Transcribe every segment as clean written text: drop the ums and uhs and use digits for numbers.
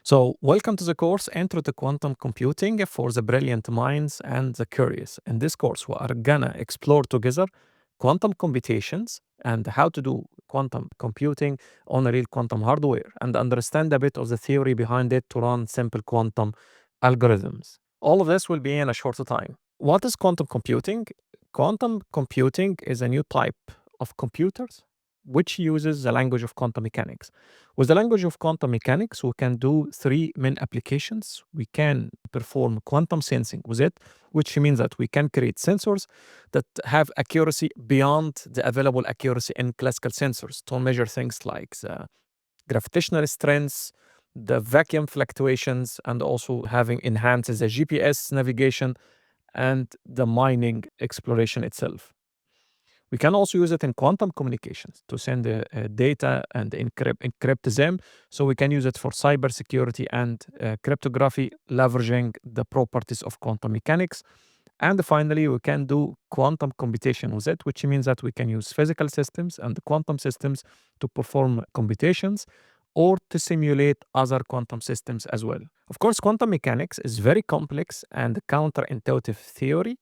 So, welcome to the course Intro to Quantum Computing for the Brilliant Minds and the Curious. In this course, we are gonna explore together quantum computations and how to do quantum computing on a real quantum hardware and understand a bit of the theory behind it to run simple quantum algorithms. All of this will be in a shorter time. What is quantum computing? Quantum computing is a new type of computers which uses the language of quantum mechanics. With the language of quantum mechanics, we can do three main applications. We can perform quantum sensing with it, which means that we can create sensors that have accuracy beyond the available accuracy in classical sensors to measure things like the gravitational strengths, the vacuum fluctuations, and also having enhanced the GPS navigation and the mining exploration itself. We can also use it in quantum communications to send data and encrypt them. So we can use it for cybersecurity and cryptography, leveraging the properties of quantum mechanics. And finally, we can do quantum computation with it, which means that we can use physical systems and quantum systems to perform computations or to simulate other quantum systems as well. Of course, quantum mechanics is very complex and counterintuitive theory.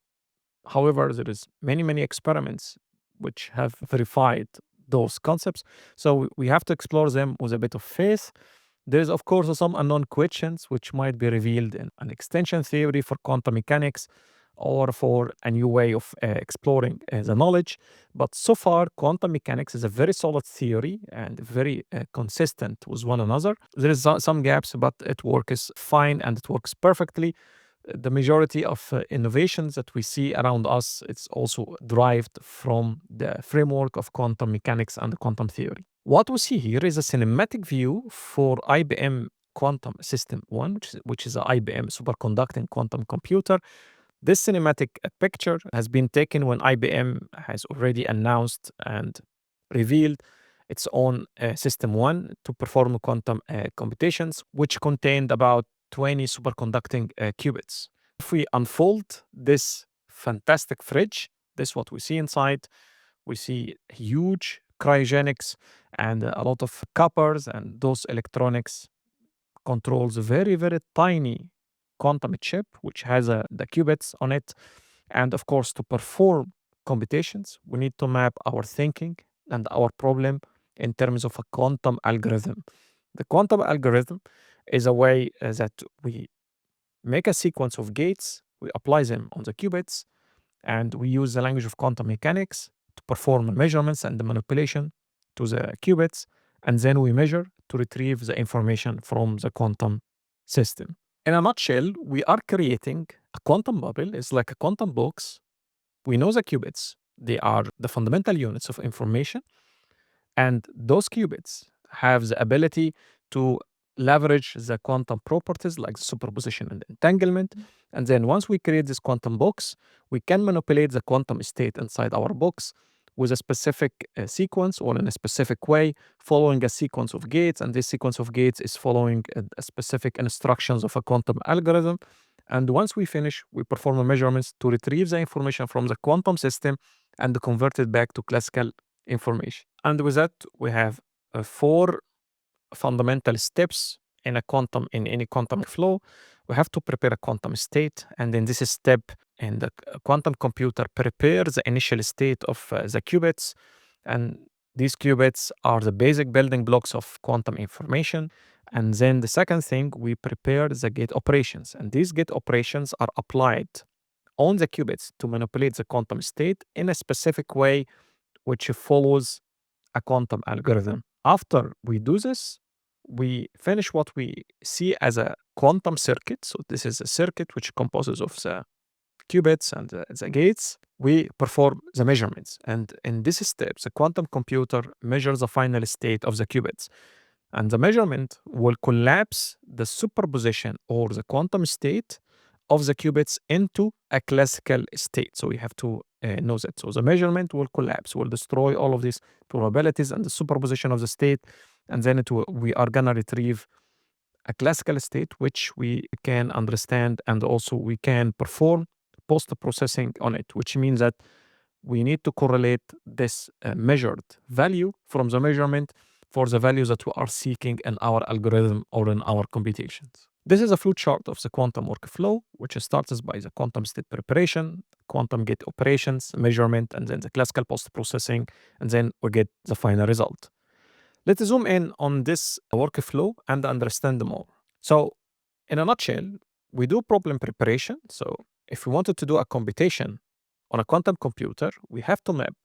However, there is many experiments which have verified those concepts. So we have to explore them with a bit of faith. There's, of course, some unknown questions which might be revealed in an extension theory for quantum mechanics or for a new way of exploring the knowledge. But so far, quantum mechanics is a very solid theory and very consistent with one another. There is some gaps, but it works fine and it works perfectly. The majority of innovations that we see around us, it's also derived from the framework of quantum mechanics and quantum theory. What we see here is a cinematic view for IBM Quantum System 1, which is an IBM superconducting quantum computer. This cinematic picture has been taken when IBM has already announced and revealed its own System 1 to perform quantum computations, which contained about 20 superconducting qubits. If we unfold this fantastic fridge, this is what we see inside. We see huge cryogenics and a lot of coppers, and those electronics controls a very tiny quantum chip which has the qubits on it. And of course, to perform computations, we need to map our thinking and our problem in terms of a quantum algorithm. The quantum algorithm is a way that we make a sequence of gates, we apply them on the qubits, and we use the language of quantum mechanics to perform measurements and the manipulation to the qubits, and then we measure to retrieve the information from the quantum system. In a nutshell, we are creating a quantum bubble. It's like a quantum box. We know the qubits. They are the fundamental units of information. And those qubits have the ability to leverage the quantum properties like superposition and entanglement. And then once we create this quantum box, we can manipulate the quantum state inside our box with a specific sequence or in a specific way, following a sequence of gates. And this sequence of gates is following a specific instructions of a quantum algorithm. And once we finish, we perform the measurements to retrieve the information from the quantum system and convert it back to classical information. And with that, we have four fundamental steps in any quantum flow. We have to prepare a quantum state, and in this step, in the quantum computer prepares the initial state of the qubits, and these qubits are the basic building blocks of quantum information. And then the second thing, we prepare the gate operations, and these gate operations are applied on the qubits to manipulate the quantum state in a specific way which follows a quantum algorithm. After we do this, we finish what we see as a quantum circuit. So this is a circuit which composes of the qubits and the gates. We perform the measurements. And in this step, the quantum computer measures the final state of the qubits. And the measurement will collapse the superposition or the quantum state of the qubits into a classical state. So we have to know that. So the measurement will collapse, will destroy all of these probabilities and the superposition of the state. And then we are going to retrieve a classical state, which we can understand, and also we can perform post-processing on it, which means that we need to correlate this measured value from the measurement for the values that we are seeking in our algorithm or in our computations. This is a flow chart of the quantum workflow, which starts by the quantum state preparation, quantum gate operations, measurement, and then the classical post-processing, and then we get the final result. Let's zoom in on this workflow and understand more. So, in a nutshell, we do problem preparation. So, if we wanted to do a computation on a quantum computer, we have to map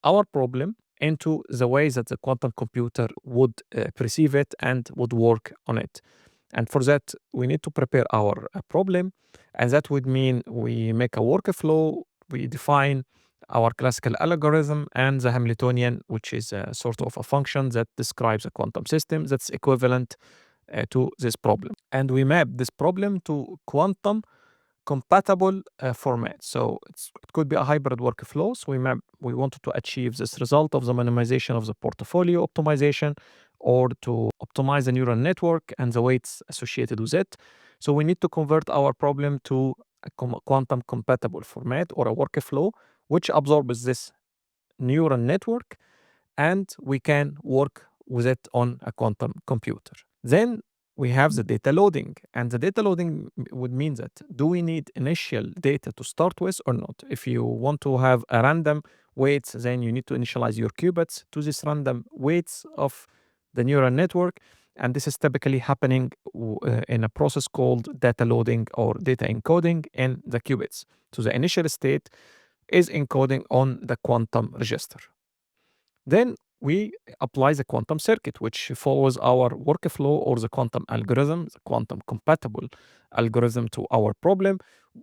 our problem into the way that the quantum computer would perceive it and would work on it. And for that, we need to prepare our problem. And that would mean we make a workflow, we define our classical algorithm and the Hamiltonian, which is a sort of a function that describes a quantum system that's equivalent to this problem. And we map this problem to quantum compatible format. So it could be a hybrid workflow. So we wanted to achieve this result of the minimization of the portfolio optimization or to optimize the neural network and the weights associated with it. So we need to convert our problem to a quantum compatible format or a workflow which absorbs this neural network and we can work with it on a quantum computer. Then we have the data loading, and the data loading would mean that do we need initial data to start with or not? If you want to have a random weights, then you need to initialize your qubits to this random weights of the neural network, and this is typically happening in a process called data loading or data encoding in the qubits. So the initial state is encoding on the quantum register. Then we apply the quantum circuit, which follows our workflow or the quantum algorithm, the quantum compatible algorithm to our problem,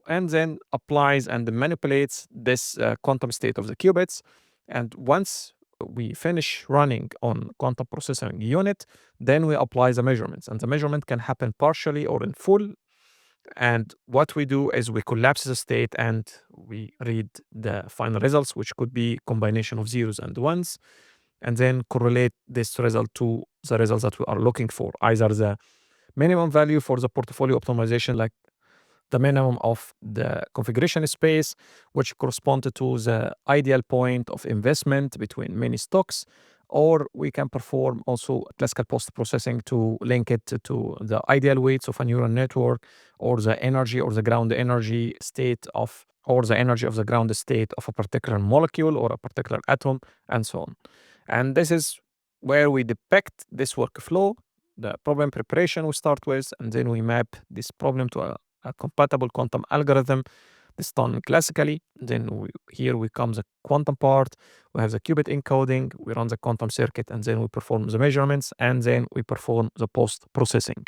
and then applies and manipulates this quantum state of the qubits. And once we finish running on quantum processing unit, then we apply the measurements. And the measurement can happen partially or in full. And what we do is we collapse the state and we read the final results, which could be combination of zeros and ones, and then correlate this result to the results that we are looking for, either the minimum value for the portfolio optimization, like the minimum of the configuration space, which corresponded to the ideal point of investment between many stocks, or we can perform also classical post-processing to link it to the ideal weights of a neural network, or the energy or the ground energy state of, or the energy of the ground state of a particular molecule or a particular atom, and so on. And this is where we depict this workflow, the problem preparation we start with, and then we map this problem to a compatible quantum algorithm. This done classically. Then here we come the quantum part. We have the qubit encoding. We run the quantum circuit, and then we perform the measurements, and then we perform the post processing.